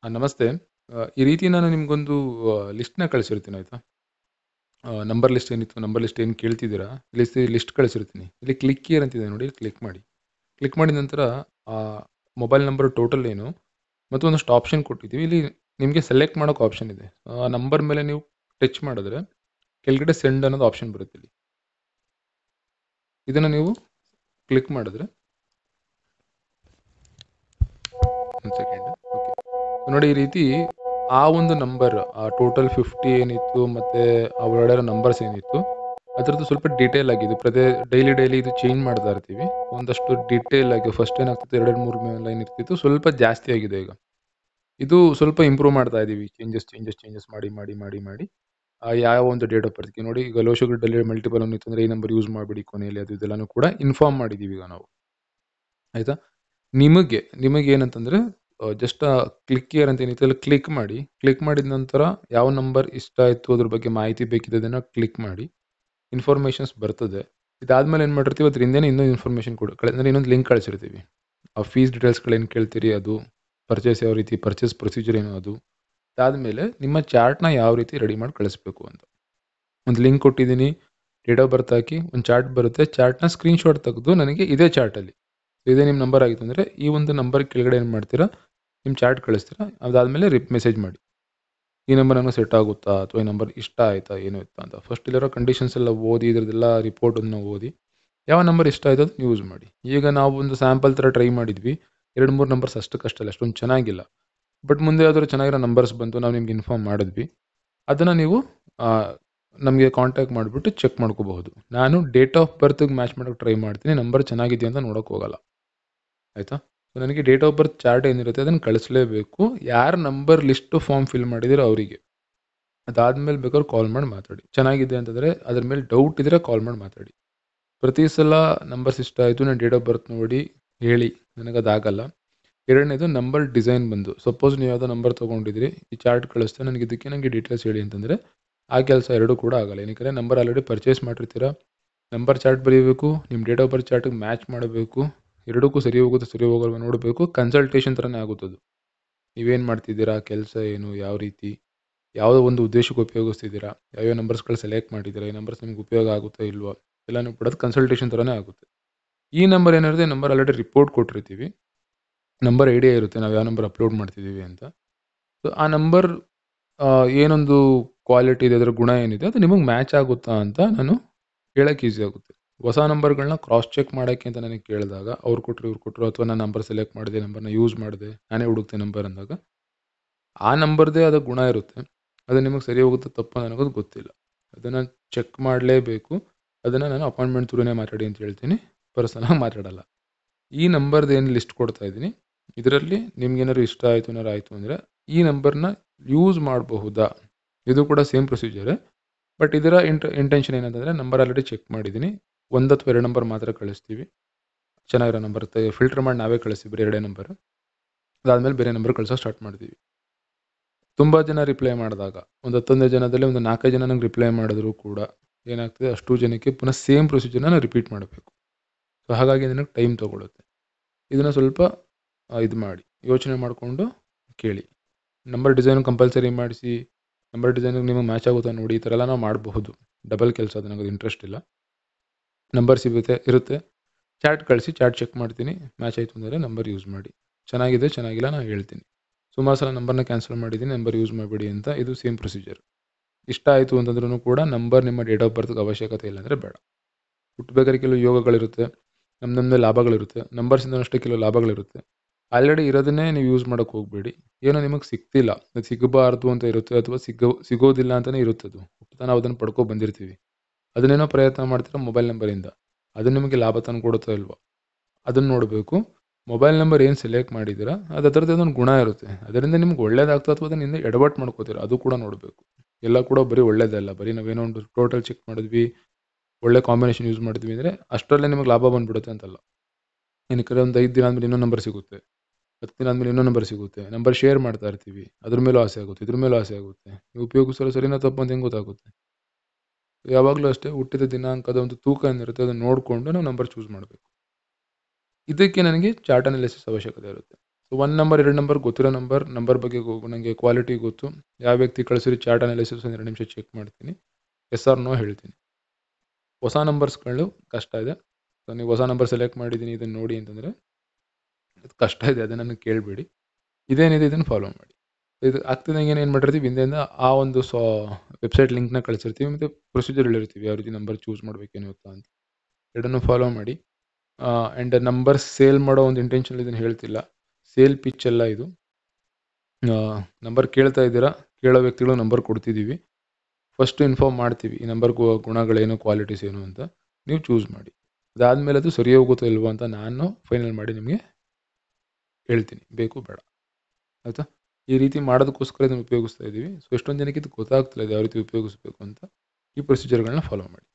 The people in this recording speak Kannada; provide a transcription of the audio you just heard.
ನಮಸ್ತೆ. ಈ ರೀತಿ ನಾನು ನಿಮ್ಗೊಂದು ಲಿಸ್ಟ್‌ನ ಕಳಿಸಿರ್ತೀನಿ ಆಯ್ತಾ? ನಂಬರ್ ಲಿಸ್ಟ್ ಏನಿತ್ತು, ನಂಬರ್ ಲಿಸ್ಟ್ ಏನು ಕೇಳ್ತಿದ್ದೀರಾ, ಲಿಸ್ಟ್ ಕಳಿಸಿರ್ತೀನಿ. ಇಲ್ಲಿ ಕ್ಲಿಕ್ ಹಿಯರ್ ಅಂತಿದೆ ನೋಡಿ, ಕ್ಲಿಕ್ ಮಾಡಿ. ಕ್ಲಿಕ್ ಮಾಡಿದ ನಂತರ ಮೊಬೈಲ್ ನಂಬರ್ ಟೋಟಲ್ ಏನು ಮತ್ತು ಒಂದಷ್ಟು ಆಪ್ಷನ್ ಕೊಟ್ಟಿದ್ದೀವಿ. ಇಲ್ಲಿ ನಿಮಗೆ ಸೆಲೆಕ್ಟ್ ಮಾಡೋಕೆ ಆಪ್ಷನ್ ಇದೆ. ಆ ನಂಬರ್ ಮೇಲೆ ನೀವು ಟಚ್ ಮಾಡಿದ್ರೆ ಕೆಳಗಡೆ ಸೆಂಡ್ ಅನ್ನೋದು ಆಪ್ಷನ್ ಬರುತ್ತೆ ಇಲ್ಲಿ. ಇದನ್ನು ನೀವು ಕ್ಲಿಕ್ ಮಾಡಿದ್ರೆ ಒಂದು ಸೆಕೆಂಡ್. ಓಕೆ. ನೋಡಿ ಈ ರೀತಿ ಆ ಒಂದು ನಂಬರ್ ಟೋಟಲ್ 50 ಏನಿತ್ತು ಮತ್ತು ಆ ಒಳಗಡೆ ನಂಬರ್ಸ್ ಏನಿತ್ತು ಅದರದ್ದು ಸ್ವಲ್ಪ ಡೀಟೇಲ್ ಆಗಿದೆ. ಡೈಲಿ ಇದು ಚೇಂಜ್ ಮಾಡ್ತಾ ಇರ್ತೀವಿ. ಒಂದಷ್ಟು ಡೀಟೇಲ್ ಆಗಿ ಫಸ್ಟ್ ಏನಾಗ್ತಿತ್ತು 2-3 ಲೈನ್ ಇರ್ತಿತ್ತು. ಸ್ವಲ್ಪ ಜಾಸ್ತಿ ಆಗಿದೆ ಈಗ. ಇದು ಸ್ವಲ್ಪ ಇಂಪ್ರೂವ್ ಮಾಡ್ತಾ ಇದ್ದೀವಿ. ಚೇಂಜಸ್ ಮಾಡಿ ಯಾವ ಒಂದು ಡೇಟ್ ಆಫ್ ಬರ್ತ್‌ಗೆ ನೋಡಿ ಈಗ ಲೋ ಶುಗರ್ ಡೆಲ್ಲಿ ಮಲ್ಟಿಪಲ್ ಅನ್ನಿತ್ತು ಅಂದರೆ ಈ ನಂಬರ್ ಯೂಸ್ ಮಾಡಬೇಡಿ ಕೊನೆಯಲ್ಲಿ ಅದು ಇದೆಲ್ಲನೂ ಕೂಡ ಇನ್ಫಾರ್ಮ್ ಮಾಡಿದ್ದೀವಿ ಈಗ ನಾವು. ಆಯಿತಾ? ನಿಮಗೇನಂತಂದರೆ ಜಸ್ಟ್ ಕ್ಲಿಕ್ ಹಿಯರ್ ಅಂತ ಏನಿತ್ತು ಅಲ್ಲಿ ಕ್ಲಿಕ್ ಮಾಡಿ. ಕ್ಲಿಕ್ ಮಾಡಿದ ನಂತರ ಯಾವ ನಂಬರ್ ಇಷ್ಟ ಆಯಿತು ಅದ್ರ ಬಗ್ಗೆ ಮಾಹಿತಿ ಬೇಕಿದ್ದದನ್ನು ಕ್ಲಿಕ್ ಮಾಡಿ. ಇನ್ಫಾರ್ಮೇಷನ್ಸ್ ಬರ್ತದೆ. ಇದಾದ್ಮೇಲೆ ಏನು ಮಾಡಿರ್ತೀವಿ ಅದ್ರ ಹಿಂದೆನೇ ಇನ್ನೊಂದು ಇನ್ಫಾರ್ಮೇಷನ್ ಅಂದರೆ ಇನ್ನೊಂದು ಲಿಂಕ್ ಕಳಿಸಿರ್ತೀವಿ. ಆ ಫೀಸ್ ಡೀಟೇಲ್ಸ್ಗಳೇನು ಕೇಳ್ತೀರಿ ಅದು, ಪರ್ಚೇಸ್ ಯಾವ ರೀತಿ, ಪರ್ಚೇಸ್ ಪ್ರೊಸೀಜರ್ ಏನು ಅದು. ಅದಾದಮೇಲೆ ನಿಮ್ಮ ಚಾರ್ಟ್‌ನ ಯಾವ ರೀತಿ ರೆಡಿ ಮಾಡಿ ಕಳಿಸ್ಬೇಕು ಅಂತ. ಒಂದು ಲಿಂಕ್ ಕೊಟ್ಟಿದ್ದೀನಿ. ಡೇಟ್ ಆಫ್ ಬರ್ತ್ ಹಾಕಿ ಒಂದು ಚಾರ್ಟ್ ಬರುತ್ತೆ. ಚಾರ್ಟ್‌ನ ಸ್ಕ್ರೀನ್‌ಶಾಟ್ ತೆಗೆದು ನನಗೆ ಇದೇ ಚಾರ್ಟಲ್ಲಿ ಇದೇ ನಿಮ್ಮ ನಂಬರ್ ಆಗಿತ್ತು ಅಂದರೆ ಈ ಒಂದು ನಂಬರ್ ಕೆಳಗಡೆ ಏನು ಮಾಡ್ತೀರಾ, ನಿಮ್ಮ ಚಾರ್ಟ್ ಕಳಿಸ್ತೀರಾ. ಅದಾದಮೇಲೆ ಮೆಸೇಜ್ ಮಾಡಿ. ಈ ನಂಬರ್ ನನಗೆ ಸೆಟ್ ಆಗುತ್ತಾ ಅಥವಾ ಈ ನಂಬರ್ ಇಷ್ಟ ಆಯಿತಾ ಏನು ಇತ್ತಾ ಅಂತ. ಫಸ್ಟ್ ಇಲ್ಲಿರೋ ಕಂಡೀಷನ್ಸ್ ಎಲ್ಲ ಓದಿ ಇದ್ರದ್ದೆಲ್ಲ ರಿಪೋರ್ಟನ್ನು ಓದಿ ಯಾವ ನಂಬರ್ ಇಷ್ಟ ಆಯಿತು ಅದನ್ನು ಯೂಸ್ ಮಾಡಿ. ಈಗ ನಾವು ಒಂದು ಸ್ಯಾಂಪಲ್ ಥರ ಟ್ರೈ ಮಾಡಿದ್ವಿ. 2-3 ನಂಬರ್ಸ್ ಅಷ್ಟಕ್ಕಷ್ಟಲ್ಲ, ಅಷ್ಟೊಂದು ಚೆನ್ನಾಗಿಲ್ಲ. ಬಟ್ ಮುಂದೆ ಯಾವ್ದಾದ್ರು ಚೆನ್ನಾಗಿರೋ ನಂಬರ್ಸ್ ಬಂತು, ನಾವು ನಿಮ್ಗೆ ಇನ್ಫಾರ್ಮ್ ಮಾಡಿದ್ವಿ. ಅದನ್ನು ನೀವು ನಮಗೆ ಕಾಂಟ್ಯಾಕ್ಟ್ ಮಾಡಿಬಿಟ್ಟು ಚೆಕ್ ಮಾಡ್ಕೋಬಹುದು. ನಾನು ಡೇಟ್ ಆಫ್ ಬರ್ತ್ಗೆ ಮ್ಯಾಚ್ ಮಾಡೋಕ್ಕೆ ಟ್ರೈ ಮಾಡ್ತೀನಿ. ನಂಬರ್ ಚೆನ್ನಾಗಿದೆಯಾ ಅಂತ ನೋಡೋಕೆ ಹೋಗಲ್ಲ. ಆಯಿತಾ? ಸೊ ನನಗೆ ಡೇಟ್ ಆಫ್ ಬರ್ತ್ ಚಾರ್ಟ್ ಏನಿರುತ್ತೆ ಅದನ್ನು ಕಳಿಸಲೇಬೇಕು. ಯಾರು ನಂಬರ್ ಲಿಸ್ಟು ಫಾರ್ಮ್ ಫಿಲ್ ಮಾಡಿದಿರೋ ಅವರಿಗೆ. ಅದಾದಮೇಲೆ ಬೇಕಾದ್ರೆ ಕಾಲ್ ಮಾಡಿ ಮಾತಾಡಿ. ಚೆನ್ನಾಗಿದೆ ಅಂತಂದರೆ ಅದ್ರ ಮೇಲೆ ಡೌಟ್ ಇದ್ದರೆ ಕಾಲ್ ಮಾಡಿ ಮಾತಾಡಿ. ಪ್ರತಿ ಸಲ ನಂಬರ್ಸ್ ಇಷ್ಟ ಆಯಿತು, ನಾನು ಡೇಟ್ ಆಫ್ ಬರ್ತ್ ನೋಡಿ ಹೇಳಿ, ನನಗದಾಗಲ್ಲ. ಎರಡನೇದು ನಂಬರ್ ಡಿಸೈನ್ ಬಂದು ಸಪೋಸ್ ನೀವು ಯಾವುದೋ ನಂಬರ್ ತೊಗೊಂಡಿದ್ರಿ, ಈ ಚಾರ್ಟ್ ಕಳಿಸ್ತೆ ನನಗೆ ಡೀಟೇಲ್ಸ್ ಹೇಳಿ ಅಂತಂದರೆ ಆ ಕೆಲಸ ಎರಡೂ ಕೂಡ ಆಗಲ್ಲ. ಏನಕ್ಕೆ ನಂಬರ್ ಆಲ್ರೆಡಿ ಪರ್ಚೇಸ್ ಮಾಡಿರ್ತೀರ. ನಂಬರ್ ಚಾರ್ಟ್ ಬರೀಬೇಕು, ನಿಮ್ಮ ಡೇಟ್ ಆಫ್ ಬರ್ತ್ ಚಾರ್ಟಿಗೆ ಮ್ಯಾಚ್ ಮಾಡಬೇಕು. ಎರಡಕ್ಕೂ ಸರಿ ಹೋಗುತ್ತೆ ಸರಿ ಹೋಗಲ್ವ ನೋಡಬೇಕು. ಕನ್ಸಲ್ಟೇಷನ್ ಥರನೇ ಆಗುತ್ತದು. ನೀವೇನು ಮಾಡ್ತಿದ್ದೀರಾ, ಕೆಲಸ ಏನು, ಯಾವ ರೀತಿ, ಯಾವುದೋ ಒಂದು ಉದ್ದೇಶಕ್ಕೆ ಉಪಯೋಗಿಸ್ತಿದ್ದೀರಾ, ಯಾವ್ಯಾವ ನಂಬರ್ಸ್ಗಳು ಸೆಲೆಕ್ಟ್ ಮಾಡಿದ್ದೀರಾ, ಈ ನಂಬರ್ಸ್ ನಿಮ್ಗೆ ಉಪಯೋಗ ಆಗುತ್ತಾ ಇಲ್ವಾ, ಎಲ್ಲನೂ ಕೂಡ ಕನ್ಸಲ್ಟೇಷನ್ ಥರನೇ ಆಗುತ್ತೆ. ಈ ನಂಬರ್ ಏನಿರುತ್ತೆ ನಂಬರ್ ಆಲ್ರೆಡಿ ರಿಪೋರ್ಟ್ ಕೊಟ್ಟಿರ್ತೀವಿ. ನಂಬರ್ ಐಡಿಯಾ ಇರುತ್ತೆ ನಾವು ಯಾವ ನಂಬರ್ ಅಪ್ಲೋಡ್ ಮಾಡ್ತಿದ್ದೀವಿ ಅಂತ. ಸೊ ಆ ನಂಬರ್ ಏನೊಂದು ಕ್ವಾಲಿಟಿ ಇದೆ, ಅದರ ಗುಣ ಏನಿದೆ ಅದು ನಿಮಗೆ ಮ್ಯಾಚ್ ಆಗುತ್ತಾ ಅಂತ ನಾನು ಹೇಳೋಕ್ಕೆ ಈಸಿ ಆಗುತ್ತೆ. ಹೊಸ ನಂಬರ್ಗಳನ್ನ ಕ್ರಾಸ್ ಚೆಕ್ ಮಾಡೋಕ್ಕೆ ಅಂತ ನನಗೆ ಕೇಳಿದಾಗ ಅವ್ರು ಕೊಟ್ಟರು ಇವ್ರು ಕೊಟ್ಟರು ಅಥವಾ ನಾನು ನಂಬರ್ ಸೆಲೆಕ್ಟ್ ಮಾಡಿದೆ, ನಂಬರ್ನ ಯೂಸ್ ಮಾಡಿದೆ, ನಾನೇ ಹುಡುಕ್ತೆ ನಂಬರ್ ಅಂದಾಗ ಆ ನಂಬರ್ದೇ ಆದ ಗುಣ ಇರುತ್ತೆ. ಅದು ನಿಮಗೆ ಸರಿ ಹೋಗುತ್ತೆ ತಪ್ಪು ನನಗೋದು ಗೊತ್ತಿಲ್ಲ. ಅದನ್ನು ಚೆಕ್ ಮಾಡಲೇಬೇಕು. ಅದನ್ನು ನಾನು ಅಪಾಯಿಂಟ್ಮೆಂಟ್ ಥ್ರೂನೇ ಮಾತಾಡಿ ಅಂತ ಹೇಳ್ತೀನಿ, ಪರ್ಸನಲಾಗಿ ಮಾತಾಡಲ್ಲ. ಈ ನಂಬರ್ದು ಏನು ಲಿಸ್ಟ್ ಕೊಡ್ತಾ ಇದ್ದೀನಿ, ಇದರಲ್ಲಿ ನಿಮ್ಗೇನಾದ್ರು ಇಷ್ಟ ಆಯಿತು ಏನಾರು ಆಯಿತು ಅಂದರೆ ಈ ನಂಬರ್ನ ಯೂಸ್ ಮಾಡಬಹುದಾ, ಇದು ಕೂಡ ಸೇಮ್ ಪ್ರೊಸೀಜರೇ. ಬಟ್ ಇದರ ಇಂಟೆನ್ಷನ್ ಏನಂತಂದರೆ ನಂಬರ್ ಆಲ್ರೆಡಿ ಚೆಕ್ ಮಾಡಿದ್ದೀನಿ, 1 ಅಥವಾ 2 ನಂಬರ್ ಮಾತ್ರ ಕಳಿಸ್ತೀವಿ. ಚೆನ್ನಾಗಿರೋ ನಂಬರ್ ಫಿಲ್ಟರ್ ಮಾಡಿ ನಾವೇ ಕಳಿಸ್ತೀವಿ, ಬರೀ 2 ನಂಬರ್. ಅದಾದಮೇಲೆ ಬೇರೆ ನಂಬರ್ ಕಳಿಸೋಕೆ ಸ್ಟಾರ್ಟ್ ಮಾಡ್ತೀವಿ. ತುಂಬ ಜನ ರಿಪ್ಲೈ ಮಾಡಿದಾಗ ಒಂದು 10 ಜನದಲ್ಲಿ ಒಂದು 4 ಜನ ನಂಗೆ ರಿಪ್ಲೈ ಮಾಡಿದ್ರು ಕೂಡ ಏನಾಗ್ತದೆ, ಅಷ್ಟು ಜನಕ್ಕೆ ಪುನಃ ಸೇಮ್ ಪ್ರೊಸೀಜರ್ನ ನಾನು ರಿಪೀಟ್ ಮಾಡಬೇಕು. ಸೊ ಹಾಗಾಗಿ ನನಗೆ ಟೈಮ್ ತೊಗೊಳುತ್ತೆ. ಇದನ್ನು ಸ್ವಲ್ಪ ಇದು ಮಾಡಿ ಯೋಚನೆ ಮಾಡಿಕೊಂಡು ಕೇಳಿ. ನಂಬರ್ ಡಿಸೈನ್ ಕಂಪಲ್ಸರಿ ಮಾಡಿಸಿ, ನಂಬರ್ ಡಿಸೈನಿಗೆ ನಿಮಗೆ ಮ್ಯಾಚ್ ಆಗುತ್ತಾ ನೋಡಿ, ಈ ಥರ ಎಲ್ಲ ನಾವು ಮಾಡಬಹುದು. ಡಬಲ್ ಕೆಲಸ, ಅದು ನನಗೆ ಇಂಟ್ರೆಸ್ಟ್ ಇಲ್ಲ. ನಂಬರ್ ಇರುತ್ತೆ, ಚಾರ್ಟ್ ಕಳಿಸಿ, ಚಾರ್ಟ್ ಚೆಕ್ ಮಾಡ್ತೀನಿ, ಮ್ಯಾಚ್ ಆಯಿತು ಅಂದರೆ ನಂಬರ್ ಯೂಸ್ ಮಾಡಿ. ಚೆನ್ನಾಗಿದೆ ಚೆನ್ನಾಗಿಲ್ಲ ನಾನು ಹೇಳ್ತೀನಿ. ಸುಮಾರು ಸಲ ನಂಬರ್ನ ಕ್ಯಾನ್ಸಲ್ ಮಾಡಿದ್ದೀನಿ, ನಂಬರ್ ಯೂಸ್ ಮಾಡಬೇಡಿ ಅಂತ. ಇದು ಸೇಮ್ ಪ್ರೊಸೀಜರ್. ಇಷ್ಟ ಆಯಿತು ಅಂತಂದ್ರೂ ಕೂಡ ನಂಬರ್ ನಿಮ್ಮ ಡೇಟ್ ಆಫ್ ಬರ್ತ್ಗೆ ಅವಶ್ಯಕತೆ ಇಲ್ಲ ಅಂದರೆ ಬೇಡ. ಹುಟ್ಟಬೇಕಾದ್ರೆ ಕೆಲವು ಯೋಗಗಳಿರುತ್ತೆ, ನಮ್ಮದೇ ಲಾಭಗಳಿರುತ್ತೆ. ನಂಬರ್ಸಿಂದ ಅಷ್ಟೇ ಕೆಲವು ಲಾಭಗಳಿರುತ್ತೆ. ಆಲ್ರೆಡಿ ಇರೋದನ್ನೇ ನೀವು ಯೂಸ್ ಮಾಡೋಕ್ಕೆ ಹೋಗಬೇಡಿ. ಏನೋ ನಿಮಗೆ ಸಿಗ್ತಿಲ್ಲ, ಅದು ಸಿಗಬಾರ್ದು ಅಂತ ಇರುತ್ತೆ ಅಥವಾ ಸಿಗೋದಿಲ್ಲ ಅಂತಲೇ ಇರುತ್ತೆ. ಅದು ನಾವು ಅದನ್ನು ಪಡ್ಕೊ ಬಂದಿರ್ತೀವಿ. ಅದನ್ನೇನೋ ಪ್ರಯತ್ನ ಮಾಡ್ತೀರಾ ಮೊಬೈಲ್ ನಂಬರಿಂದ, ಅದು ನಿಮಗೆ ಲಾಭ ತಂದು ಕೊಡುತ್ತಾ ಇಲ್ವಾ ಅದನ್ನು ನೋಡಬೇಕು. ಮೊಬೈಲ್ ನಂಬರ್ ಏನು ಸೆಲೆಕ್ಟ್ ಮಾಡಿದ್ದೀರಾ ಅದು ಅದರದ್ದು ಒಂದು ಗುಣ ಇರುತ್ತೆ, ಅದರಿಂದ ನಿಮ್ಗೆ ಒಳ್ಳೇದಾಗ್ತದೆ ಅಥವಾ ಅದರಿಂದ ಎಡವಟ್ಟು ಮಾಡ್ಕೋತೀರಾ ಅದು ಕೂಡ ನೋಡಬೇಕು. ಎಲ್ಲ ಕೂಡ ಬರೀ ಒಳ್ಳೇದಲ್ಲ. ಬರೀ ನಾವೇನೋ ಒಂದು ಟೋಟಲ್ ಚೆಕ್ ಮಾಡಿದ್ವಿ, ಒಳ್ಳೆ ಕಾಂಬಿನೇಷನ್ ಯೂಸ್ ಮಾಡಿದ್ವಿ ಅಂದರೆ ಅಷ್ಟರಲ್ಲೇ ನಿಮಗೆ ಲಾಭ ಬಂದುಬಿಡುತ್ತೆ ಅಂತಲ್ಲ. ಏನಕ್ಕೆ ಒಂದು 5 ದಿನ ಆದಮೇಲೆ ಇನ್ನೊಂದು ನಂಬರ್ ಸಿಗುತ್ತೆ, 10 ದಿನ ಆದಮೇಲೆ ಇನ್ನೊಂದು ನಂಬರ್ ಸಿಗುತ್ತೆ. ನಂಬರ್ ಶೇರ್ ಮಾಡ್ತಾ ಇರ್ತೀವಿ, ಅದ್ರ ಮೇಲೂ ಆಸೆ ಆಗುತ್ತೆ, ಇದ್ರ ಮೇಲೂ ಆಸೆ ಆಗುತ್ತೆ. ನೀವು ಉಪಯೋಗಿಸಲು ಸರಿನಾ ತಪ್ಪು ಅಂತ ಹೆಂಗೆ ಗೊತ್ತಾಗುತ್ತೆ? ಯಾವಾಗಲೂ ಅಷ್ಟೇ, ಹುಟ್ಟಿದ ದಿನಾಂಕದ ಒಂದು ತೂಕ ಏನಿರುತ್ತೆ ಅದನ್ನು ನೋಡಿಕೊಂಡು ನಾವು ನಂಬರ್ ಚೂಸ್ ಮಾಡಬೇಕು. ಇದಕ್ಕೆ ನನಗೆ ಚಾರ್ಟ್ ಅನಾಲಿಸಿಸ್ ಅವಶ್ಯಕತೆ ಇರುತ್ತೆ. ಸೊ 1 ನಂಬರ್ 2 ನಂಬರ್ ಗೊತ್ತಿರೋ ನಂಬರ್ ಬಗ್ಗೆ ನನಗೆ ಕ್ವಾಲಿಟಿ ಗೊತ್ತು, ಯಾವ ವ್ಯಕ್ತಿ ಕಳಿಸಿರೋ ಚಾರ್ಟ್ ಅನಾಲಿಸಿಸ್ ಒಂದು 2 ನಿಮಿಷ ಚೆಕ್ ಮಾಡ್ತೀನಿ, ಎಸ್ ಆರ್ ನೋ ಹೇಳ್ತೀನಿ. ಹೊಸ ನಂಬರ್ಸ್ಗಳು ಕಷ್ಟ ಇದೆ. ಸೊ ನೀವು ಹೊಸ ನಂಬರ್ ಸೆಲೆಕ್ಟ್ ಮಾಡಿದ್ದೀನಿ ಇದನ್ನು ನೋಡಿ ಅಂತಂದರೆ ಅದು ಕಷ್ಟ ಇದೆ, ಅದನ್ನು ನನಗೆ ಕೇಳಬೇಡಿ. ಇದೇನಿದೆ ಇದನ್ನು ಫಾಲೋ ಮಾಡಿ. ಇದು ಆಗ್ತಿದ್ದಂಗೆ ಏನು ಮಾಡಿರ್ತೀವಿ, ಹಿಂದೆಯಿಂದ ಆ ಒಂದು ವೆಬ್ಸೈಟ್ ಲಿಂಕ್ನ ಕಳಿಸಿರ್ತೀವಿ, ಮತ್ತು ಪ್ರೊಸೀಜರ್ ಹೇಳಿರ್ತೀವಿ ಯಾವ ರೀತಿ ನಂಬರ್ ಚೂಸ್ ಮಾಡಬೇಕೇನು ಅಂತ. ಎರಡನ್ನೂ ಫಾಲೋ ಮಾಡಿ. ಆ್ಯಂಡ್ ನಂಬರ್ ಸೇಲ್ ಮಾಡೋ ಒಂದು ಇಂಟೆನ್ಷನ್ ಇದನ್ನು ಹೇಳ್ತಿಲ್ಲ, ಸೇಲ್ ಪಿಚ್ ಎಲ್ಲ ಇದು. ನಂಬರ್ ಕೇಳ್ತಾ ಇದ್ದೀರಾ, ಕೇಳೋ ವ್ಯಕ್ತಿಗಳು ನಂಬರ್ ಕೊಡ್ತಿದ್ದೀವಿ, ಫಸ್ಟ್ ಇನ್ಫಾರ್ಮ್ ಮಾಡ್ತೀವಿ ಈ ನಂಬರ್ ಗುಣಗಳೇನು, ಕ್ವಾಲಿಟೀಸ್ ಏನು ಅಂತ. ನೀವು ಚೂಸ್ ಮಾಡಿ. ಅದಾದಮೇಲೆ ಅದು ಸರಿ ಹೋಗುತ್ತೋ ಇಲ್ವೋ ಅಂತ ನಾನು ಫೈನಲ್ ಮಾಡಿ ನಿಮಗೆ ಹೇಳ್ತೀನಿ, ಬೇಕು ಬೇಡ, ಆಯಿತಾ. ಈ ರೀತಿ ಮಾಡೋದಕ್ಕೋಸ್ಕರ ಇದನ್ನು ಉಪಯೋಗಿಸ್ತಾ ಇದ್ದೀವಿ. ಸೊ ಎಷ್ಟೊಂದು ಜನಕ್ಕೆ ಇದು ಗೊತ್ತಾಗ್ತಿಲ್ಲ, ಇದು ಯಾವ ರೀತಿ ಉಪಯೋಗಿಸ್ಬೇಕು ಅಂತ. ಈ ಪ್ರೊಸೀಜರ್ಗಳನ್ನ ಫಾಲೋ ಮಾಡಿ.